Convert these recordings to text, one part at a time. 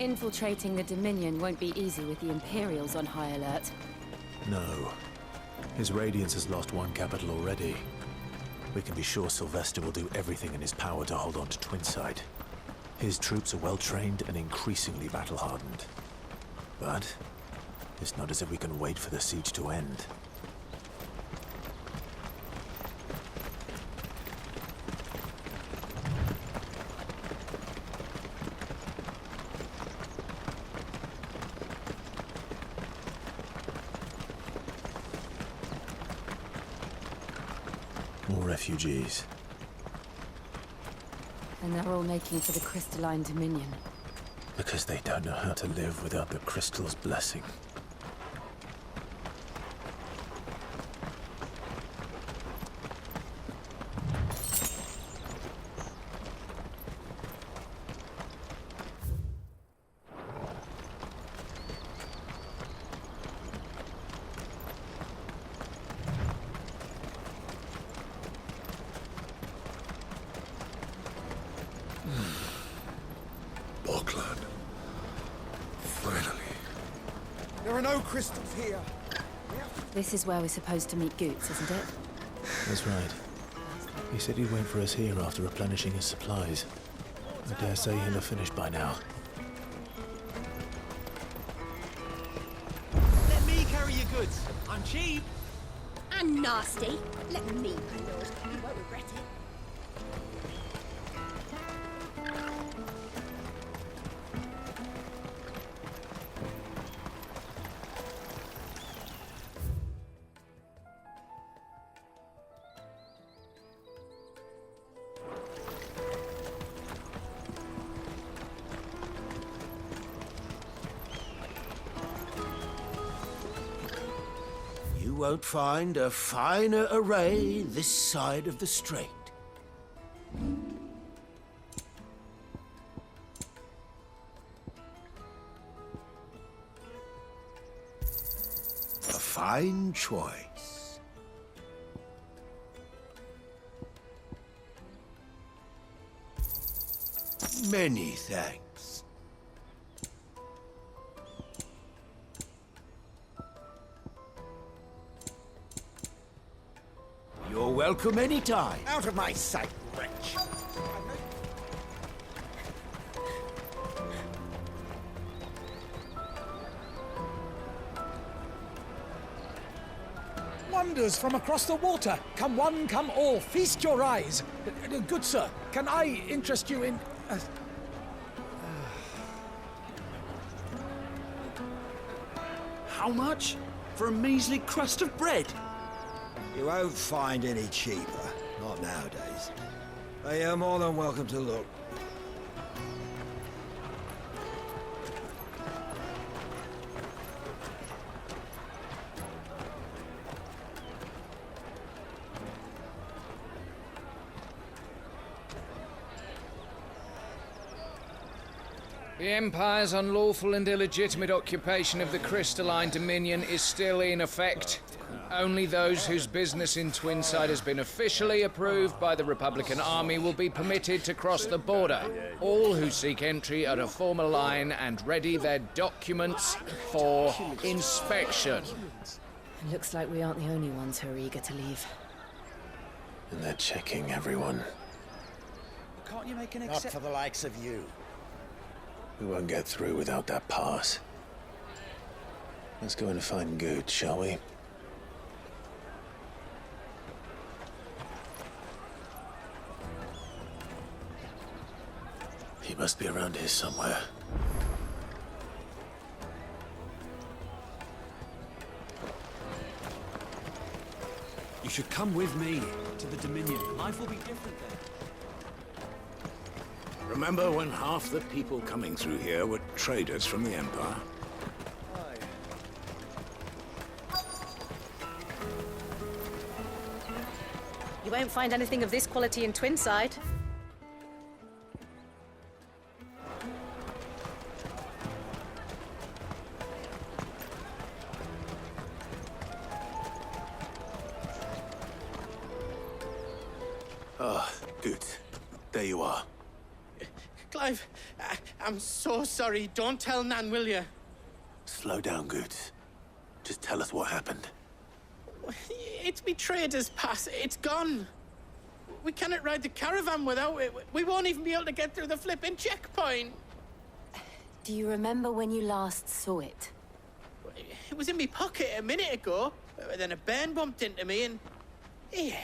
Infiltrating the Dominion won't be easy with the Imperials on high alert. No. His Radiance has lost one capital already. We can be sure Sylvester will do everything in his power to hold on to Twinside. His troops are well-trained and increasingly battle-hardened. But it's not as if we can wait for the siege to end. More refugees. And they're all making for the Crystalline Dominion. Because they don't know how to live without the Crystal's blessing. There are no crystals here. This is where we're supposed to meet Goots, isn't it? That's right. He said he'd wait for us here after replenishing his supplies. I dare say he'll have finished by now. Let me carry your goods. I'm cheap. And nasty. Let me, my lord. You won't regret it. You won't find a finer array this side of the strait. A fine choice. Many thanks. You're welcome anytime. Out of my sight, wretch. Wonders from across the water. Come one, come all. Feast your eyes. Good sir, can I interest you in... How much? For a measly crust of bread? You won't find any cheaper. Not nowadays. But you're more than welcome to look. The Empire's unlawful and illegitimate occupation of the Crystalline Dominion is still in effect. Only those whose business in Twinside has been officially approved by the Republican Army will be permitted to cross the border. All who seek entry are to form a line and ready their documents for inspection. It looks like we aren't the only ones who are eager to leave. And they're checking everyone. Can't you make an Not for the likes of you. We won't get through without that pass. Let's go and find Good, shall we? He must be around here somewhere. You should come with me to the Dominion. Life will be different there. Remember when half the people coming through here were traders from the Empire? You won't find anything of this quality in Twinside. Ah, good. There you are. Clive, I'm so sorry. Don't tell Nan, will you? Slow down, Goots. Just tell us what happened. It's me trader's pass. It's gone. We cannot ride the caravan without it. We won't even be able to get through the flipping checkpoint. Do you remember when you last saw it? It was in my pocket a minute ago. Then a bairn bumped into me and... Here.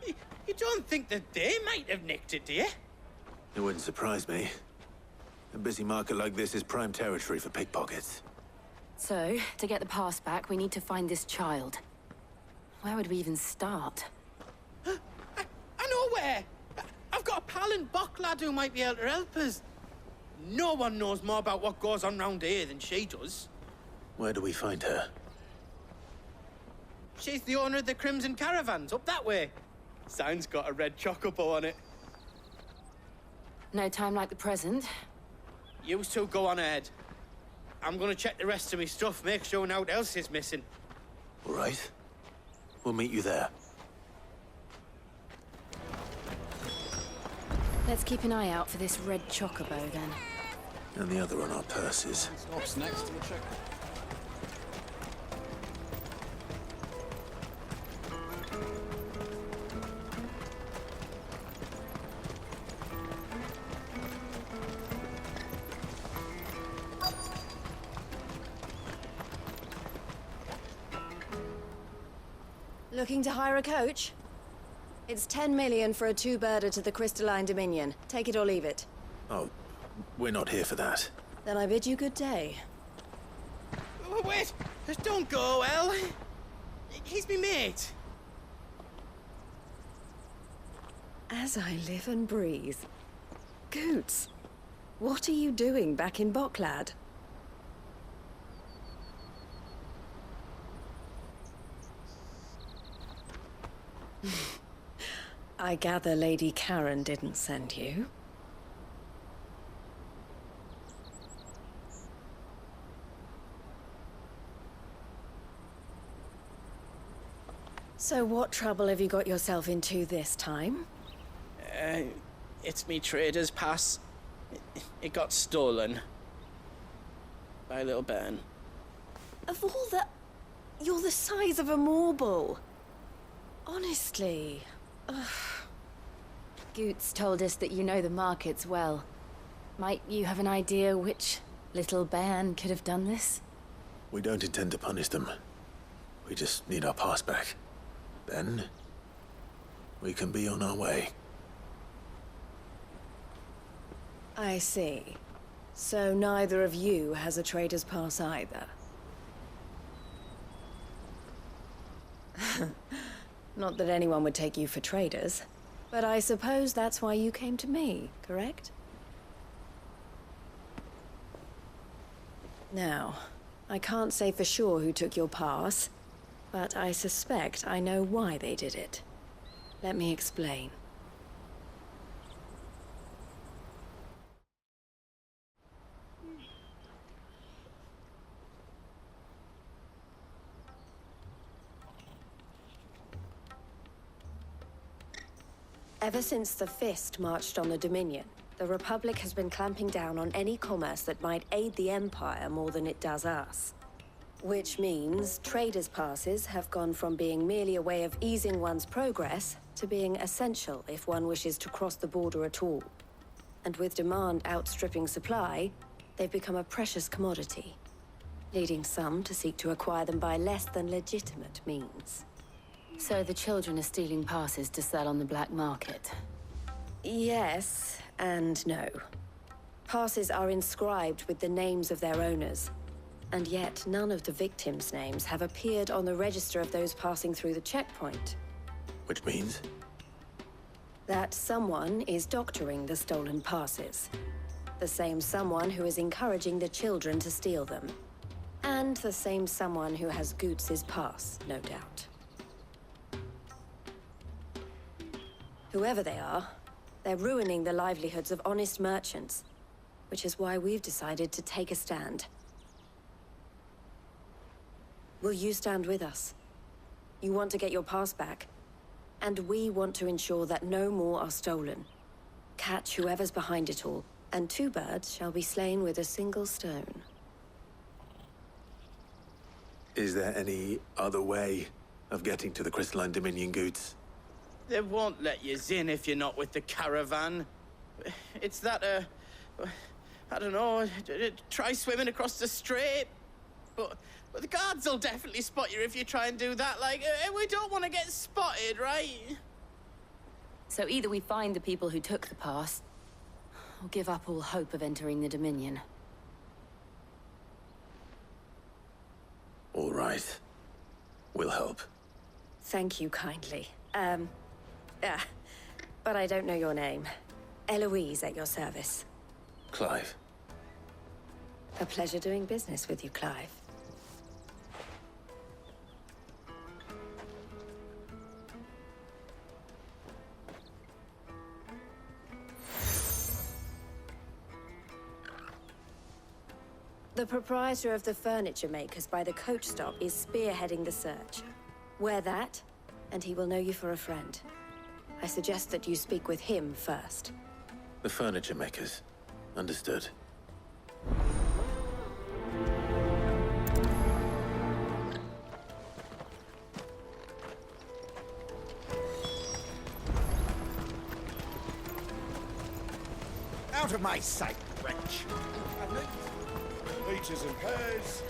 You don't think that they might have nicked it, do you? It wouldn't surprise me. A busy market like this is prime territory for pickpockets. So, to get the pass back, we need to find this child. Where would we even start? I know where! I've got a pal in Bock lad who might be able to help us. No one knows more about what goes on round here than she does. Where do we find her? She's the owner of the Crimson Caravans, up that way. Sign's got a red chocobo on it. No time like the present. You two go on ahead. I'm gonna check the rest of my stuff, make sure nought else is missing. All right. We'll meet you there. Let's keep an eye out for this red chocobo, then. And the other on our purses. Stops next to the check. Looking to hire a coach? It's 10 million for a two-birder to the Crystalline Dominion. Take it or leave it. Oh, we're not here for that. Then I bid you good day. Oh, wait! Don't go, El. He's me mate. As I live and breathe. Goots, what are you doing back in Bocklad? I gather Lady Karen didn't send you. So what trouble have you got yourself into this time? It's me trader's pass. It got stolen. By a little bairn. Of all the... You're the size of a marble. Honestly. Ugh. Goots told us that you know the markets well. Might you have an idea which little bairn could have done this? We don't intend to punish them. We just need our pass back. Then, we can be on our way. I see. So neither of you has a trader's pass either. Not that anyone would take you for traders, but I suppose that's why you came to me, correct? Now, I can't say for sure who took your pass, but I suspect I know why they did it. Let me explain. Ever since the Fist marched on the Dominion, the Republic has been clamping down on any commerce that might aid the Empire more than it does us. Which means traders' passes have gone from being merely a way of easing one's progress to being essential if one wishes to cross the border at all. And with demand outstripping supply, they've become a precious commodity, leading some to seek to acquire them by less than legitimate means. So the children are stealing passes to sell on the black market? Yes, and no. Passes are inscribed with the names of their owners, and yet none of the victims' names have appeared on the register of those passing through the checkpoint. Which means? That someone is doctoring the stolen passes. The same someone who is encouraging the children to steal them. And the same someone who has Goots' pass, no doubt. Whoever they are, they're ruining the livelihoods of honest merchants, which is why we've decided to take a stand. Will you stand with us? You want to get your pass back, and we want to ensure that no more are stolen. Catch whoever's behind it all, And 2 birds shall be slain with a single stone. Is there any other way of getting to the Crystalline Dominion, Goots? They won't let you in if you're not with the caravan. It's that, I don't know, try swimming across the strait. But the guards will definitely spot you if you try and do that. Like, we don't want to get spotted, right? So either we find the people who took the pass, or give up all hope of entering the Dominion. All right. We'll help. Thank you kindly. But I don't know your name. Eloise at your service. Clive. A pleasure doing business with you, Clive. The proprietor of the furniture makers by the coach stop is spearheading the search. Wear that, and he will know you for a friend. I suggest that you speak with him first. The furniture makers. Understood. Out of my sight, wretch! Peaches and pears.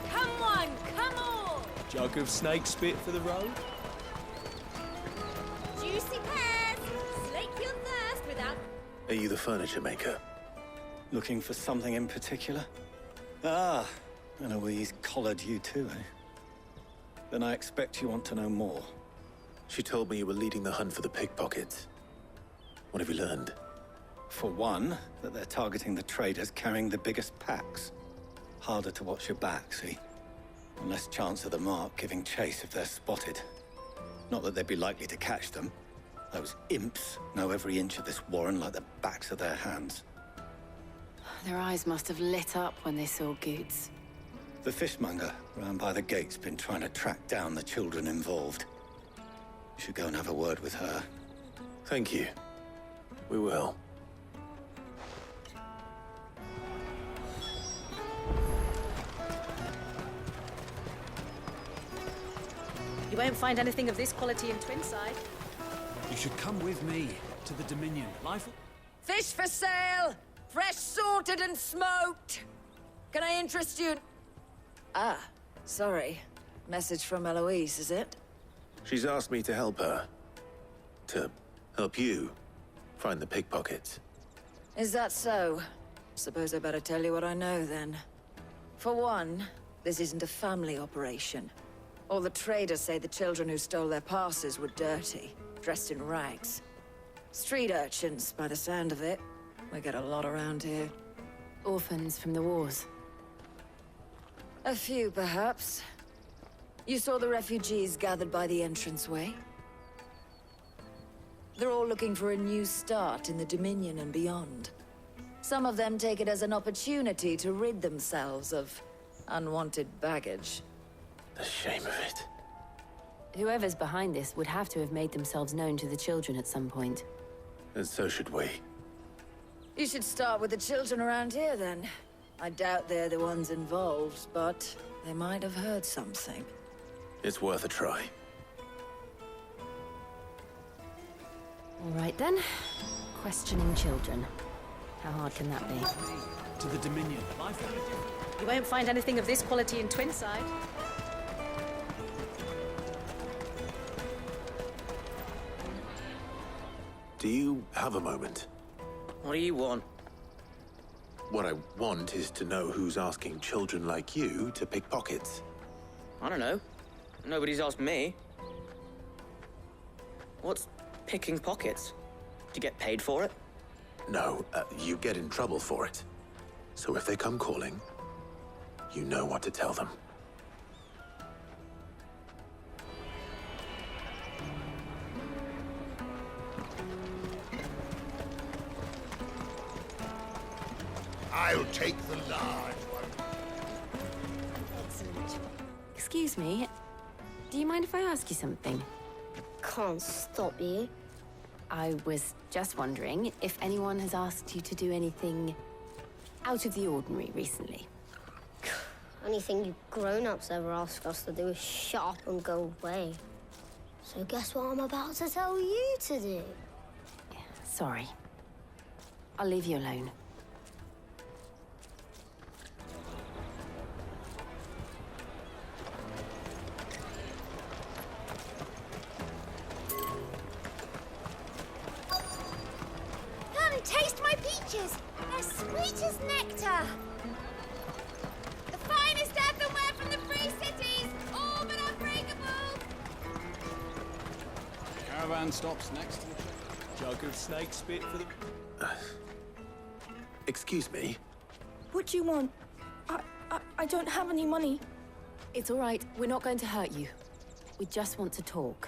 Come on, come on! Jug of snake spit for the road? Juicy pears! Slake your thirst without... Are you the furniture maker? Looking for something in particular? Ah, Eloise collared you too, eh? Then I expect you want to know more. She told me you were leading the hunt for the pickpockets. What have you learned? For one, that they're targeting the traders carrying the biggest packs. Harder to watch your back, see? And less chance of the mark giving chase if they're spotted. Not that they'd be likely to catch them. Those imps know every inch of this warren like the backs of their hands. Their eyes must have lit up when they saw Goots. The fishmonger round by the gate's been trying to track down the children involved. You should go and have a word with her. Thank you. We will. You won't find anything of this quality in Twinside. You should come with me to the Dominion. Life... Fish for sale! Fresh sorted and smoked! Can I interest you in... Ah, sorry. Message from Eloise, is it? She's asked me to help her. To help you find the pickpockets. Is that so? Suppose I better tell you what I know, then. For one, this isn't a family operation. All the traders say the children who stole their passes were dirty, dressed in rags. Street urchins, by the sound of it. We get a lot around here. Orphans from the wars. A few, perhaps. You saw the refugees gathered by the entranceway? They're all looking for a new start in the Dominion and beyond. Some of them take it as an opportunity to rid themselves of unwanted baggage. The shame of it. Whoever's behind this would have to have made themselves known to the children at some point. And so should we. You should start with the children around here, then. I doubt they're the ones involved, but they might have heard something. It's worth a try. All right, then. Questioning children. How hard can that be? To the Dominion. Life... You won't find anything of this quality in Twinside. Do you have a moment? What do you want? What I want is to know who's asking children like you to pick pockets. I don't know. Nobody's asked me. What's picking pockets? Do you get paid for it? No, you get in trouble for it. So if they come calling, you know what to tell them. I'll take the large one. Excellent. Excuse me. Do you mind if I ask you something? Can't stop you. I was just wondering if anyone has asked you to do anything out of the ordinary recently. Anything you grown-ups ever ask us to do is shut up and go away. So guess what I'm about to tell you to do? Sorry. I'll leave you alone. Come taste my peaches. They're sweet as nectar. The finest earthenware from the Free Cities, all but unbreakable. Caravan stops next to the jug of snake spit for the... Excuse me? What do you want? I don't have any money. It's all right. We're not going to hurt you. We just want to talk.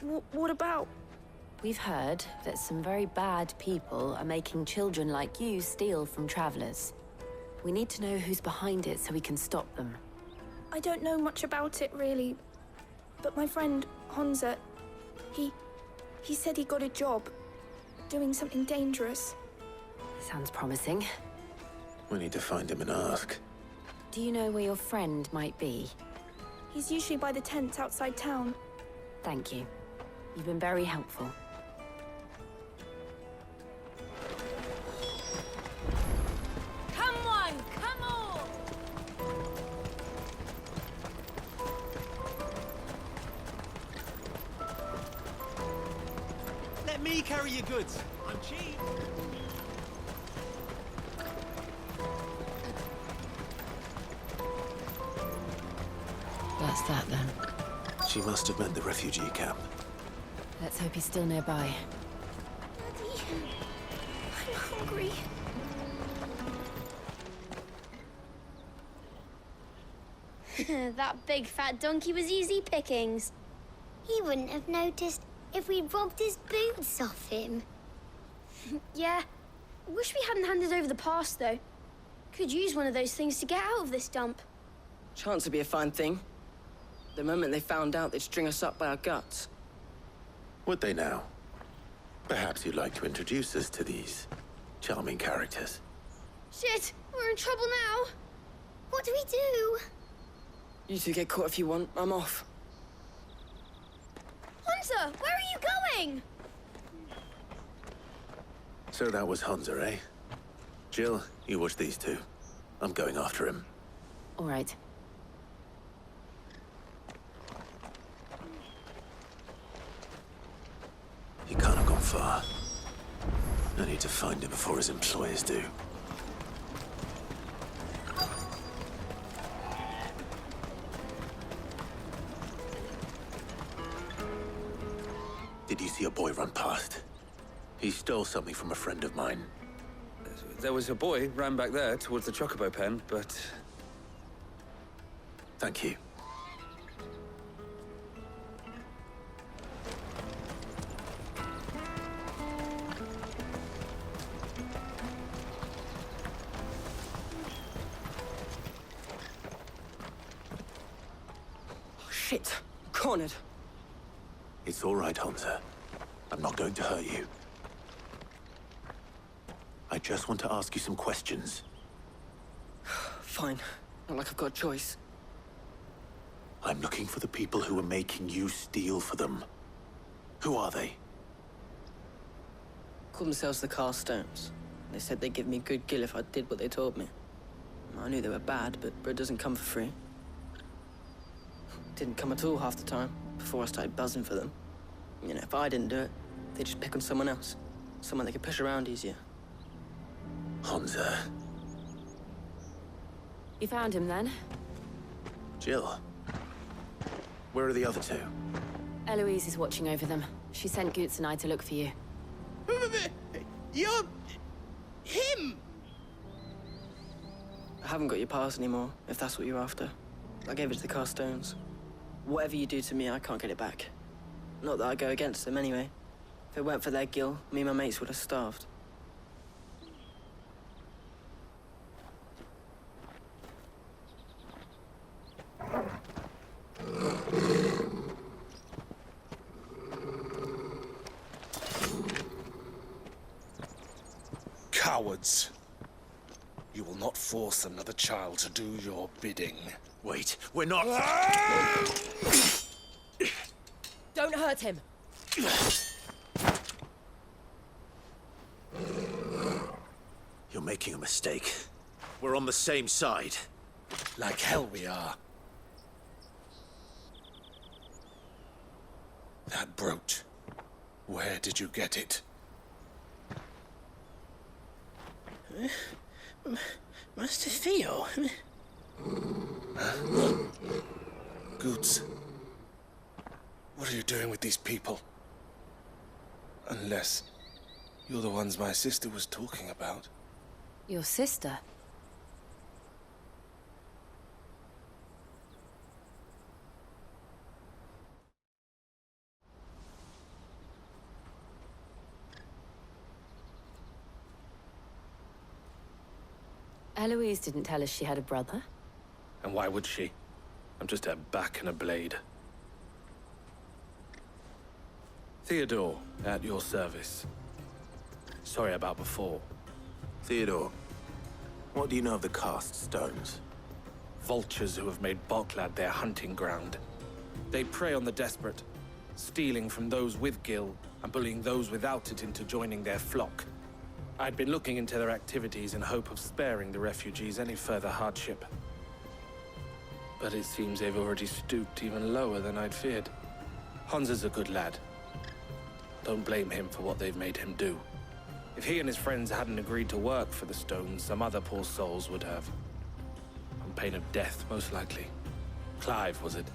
What about? We've heard that some very bad people are making children like you steal from travelers. We need to know who's behind it so we can stop them. I don't know much about it, really. But my friend, Honza, he said he got a job doing something dangerous. Sounds promising. We need to find him and ask. Do you know where your friend might be? He's usually by the tents outside town. Thank you. You've been very helpful. Come on, come on. Let me carry your goods. I'm cheap. That's that then. She must have meant the refugee camp. Let's hope he's still nearby. Daddy, I'm hungry. That big fat donkey was easy pickings. He wouldn't have noticed if we'd robbed his boots off him. Yeah. Wish we hadn't handed over the pass, though. Could use one of those things to get out of this dump. Chance would be a fine thing. The moment they found out, they'd string us up by our guts. Would they now? Perhaps you'd like to introduce us to these charming characters. Shit, we're in trouble now. What do we do? You two get caught if you want. I'm off. Hunter, where are you going? So that was Hunter, eh? Jill, you watch these two. I'm going after him. All right. He can't have gone far. I need to find him before his employers do. Did you see a boy run past? He stole something from a friend of mine. There was a boy ran back there towards the Chocobo pen, but... Thank you. Oh, shit. Cornered. It's all right, Hunter. I'm not going to hurt you. I just want to ask you some questions. Fine. Not like I've got a choice. I'm looking for the people who are making you steal for them. Who are they? Called themselves the Carstones. They said they'd give me good gill if I did what they told me. I knew they were bad, but bread doesn't come for free. Didn't come at all half the time, before I started buzzing for them. You know, if I didn't do it, they'd just pick on someone else. Someone they could push around easier. Hunter. You found him then? Jill. Where are the other two? Eloise is watching over them. She sent Goots and I to look for you. You're... him! I haven't got your pass anymore, if that's what you're after. I gave it to the Carstones. Whatever you do to me, I can't get it back. Not that I go against them anyway. If it weren't for their gill, me and my mates would have starved. cowards. You will not force another child to do your bidding. Wait, we're not... Don't hurt him! You're making a mistake. We're on the same side. Like hell we are. That brooch. Where did you get it? Master Theo? Goods. What are you doing with these people? Unless you're the ones my sister was talking about. Your sister? Eloise didn't tell us she had a brother. And why would she? I'm just her back and a blade. Theodore, at your service. Sorry about before. Theodore, what do you know of the cast stones? Vultures who have made Boklad their hunting ground. They prey on the desperate, stealing from those with gil and bullying those without it into joining their flock. I'd been looking into their activities in hope of sparing the refugees any further hardship. But it seems they've already stooped even lower than I'd feared. Hansa's a good lad. Don't blame him for what they've made him do. If he and his friends hadn't agreed to work for the stones, some other poor souls would have. On pain of death, most likely. Clive, was it?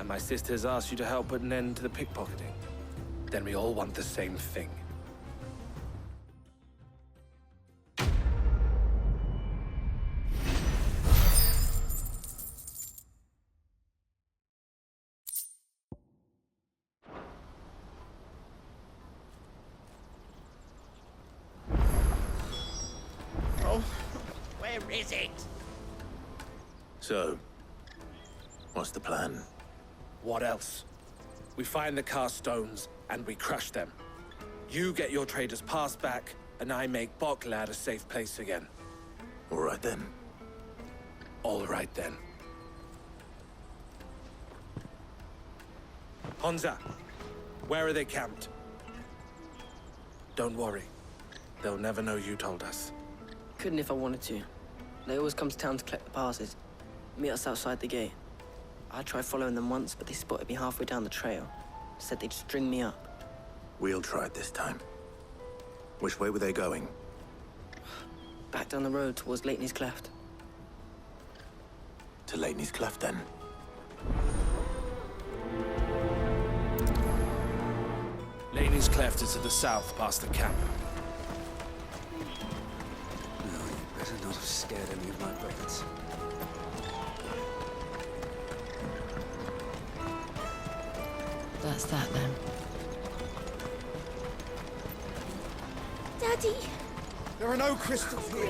And my sisters asked you to help put an end to the pickpocketing. Then we all want the same thing. Where is it? So, what's the plan? What else? We find the cast stones, and we crush them. You get your traders' pass back, and I make Boklad a safe place again. All right then. All right then. Hansa, where are they camped? Don't worry. They'll never know you told us. Couldn't if I wanted to. They always come to town to collect the passes. Meet us outside the gate. I tried following them once, but they spotted me halfway down the trail. Said they'd string me up. We'll try it this time. Which way were they going? Back down the road towards Lateney's Cleft. To Lateney's Cleft, then. Lateney's Cleft is to the south, past the camp. No, you better not have scared any of my brothers. That's that, then. Daddy! There are no crystals here.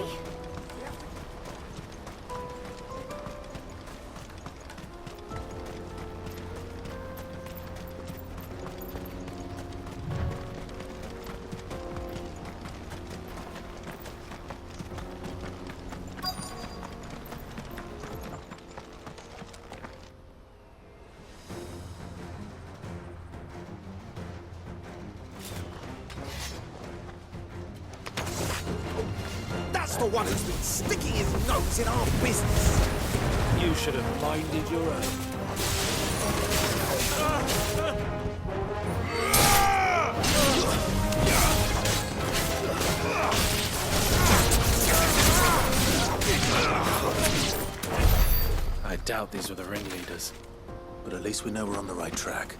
That's the one who's been sticking his nose in our business. You should have minded your own. I doubt these were the ringleaders. But at least we know we're on the right track.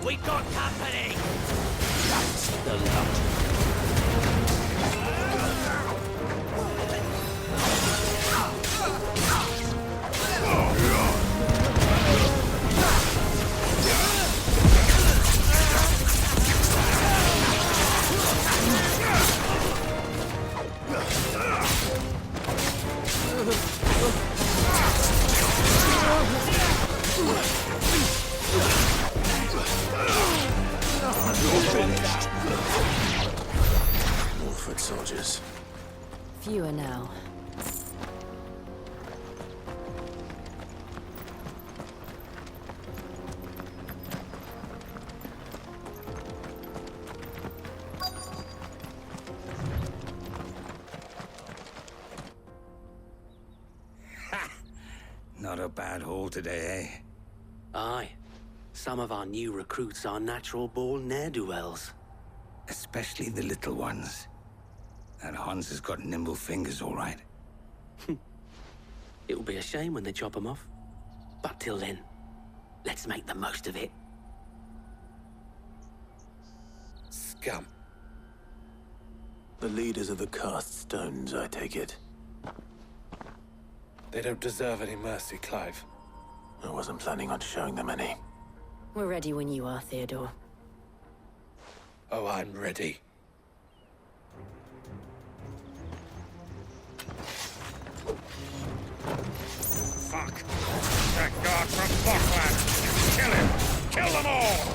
We got company! That's the lot. soldiers. Fewer now. Not a bad haul today, eh? Aye. Some of our new recruits are natural-born ne'er-do-wells. Especially the little ones. That Hans has got nimble fingers, all right. It'll be a shame when they chop them off. But till then, let's make the most of it. Scum. The leaders of the cast stones, I take it. They don't deserve any mercy, Clive. I wasn't planning on showing them any. We're ready when you are, Theodore. Oh, I'm ready. Fuck! That guard from Botland! Kill him! Kill them all!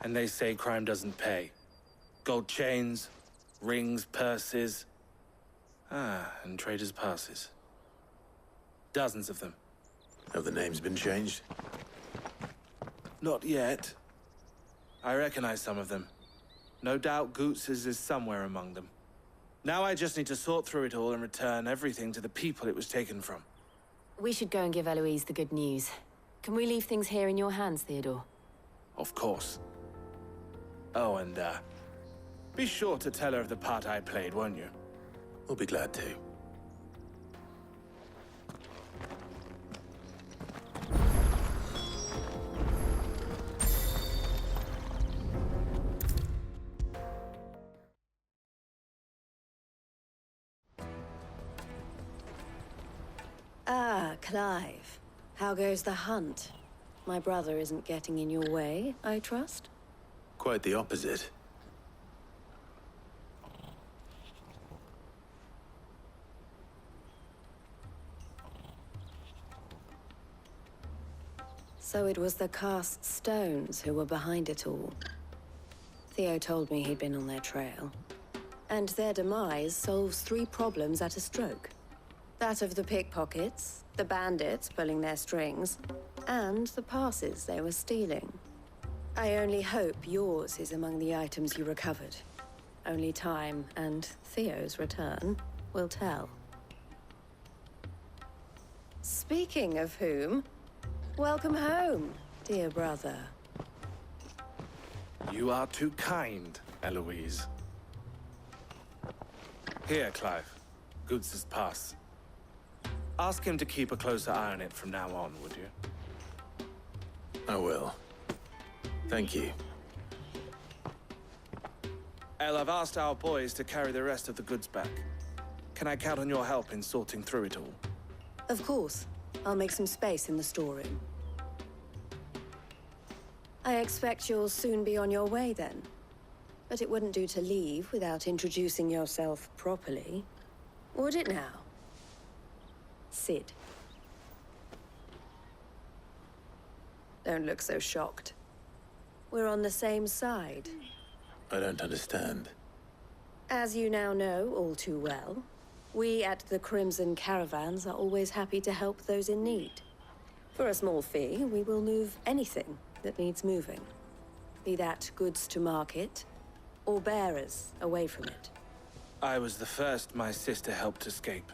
And they say crime doesn't pay. Gold chains, rings, purses. And traders' passes. Dozens of them. Have the names been changed? Not yet. I recognize some of them. No doubt Goots's is somewhere among them. Now I just need to sort through it all and return everything to the people it was taken from. We should go and give Eloise the good news. Can we leave things here in your hands, Theodore? Of course. Oh, and, be sure to tell her of the part I played, won't you? We'll be glad to. Ah, Clive. How goes the hunt? My brother isn't getting in your way, I trust? Quite the opposite. So it was the cast stones who were behind it all. Theo told me he'd been on their trail. And their demise solves 3 problems at a stroke. That of the pickpockets, the bandits pulling their strings, and the passes they were stealing. I only hope yours is among the items you recovered. Only time and Theo's return will tell. Speaking of whom, welcome home, dear brother. You are too kind, Eloise. Here, Clive. Goots's pass. Ask him to keep a closer eye on it from now on, would you? I will. Thank you. El, I've asked our boys to carry the rest of the goods back. Can I count on your help in sorting through it all? Of course. I'll make some space in the storeroom. I expect you'll soon be on your way then. But it wouldn't do to leave without introducing yourself properly. Would it now? Sid. Don't look so shocked. We're on the same side. I don't understand. As you now know all too well, we at the Crimson Caravans are always happy to help those in need. For a small fee, we will move anything that needs moving. Be that goods to market, or bearers away from it. I was the first my sister helped escape.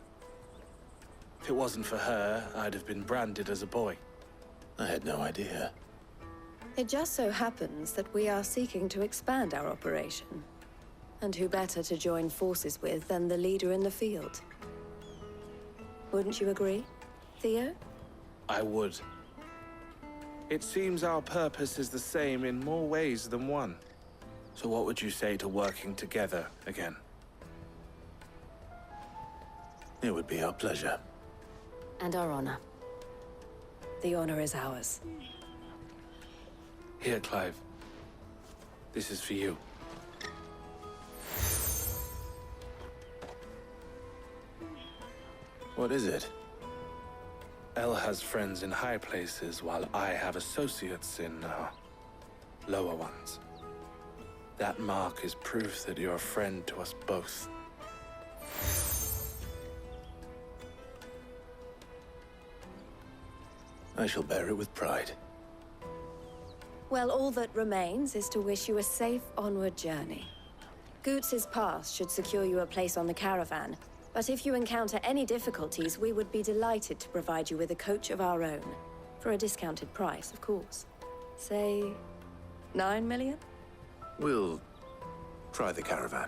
If it wasn't for her, I'd have been branded as a boy. I had no idea. It just so happens that we are seeking to expand our operation. And who better to join forces with than the leader in the field? Wouldn't you agree, Theo? I would. It seems our purpose is the same in more ways than one. So what would you say to working together again? It would be our pleasure. And our honor. The honor is ours. Here, Clive. This is for you. What is it? Elle has friends in high places, while I have associates in, lower ones. That mark is proof that you're a friend to us both. I shall bear it with pride. Well, all that remains is to wish you a safe onward journey. Goots's pass should secure you a place on the caravan, but if you encounter any difficulties, we would be delighted to provide you with a coach of our own. For a discounted price, of course. Say, 9 million? We'll try the caravan.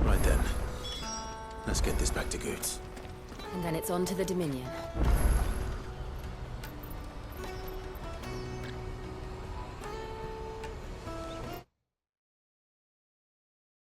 Right then. Let's get this back to Goots. And then it's on to the Dominion.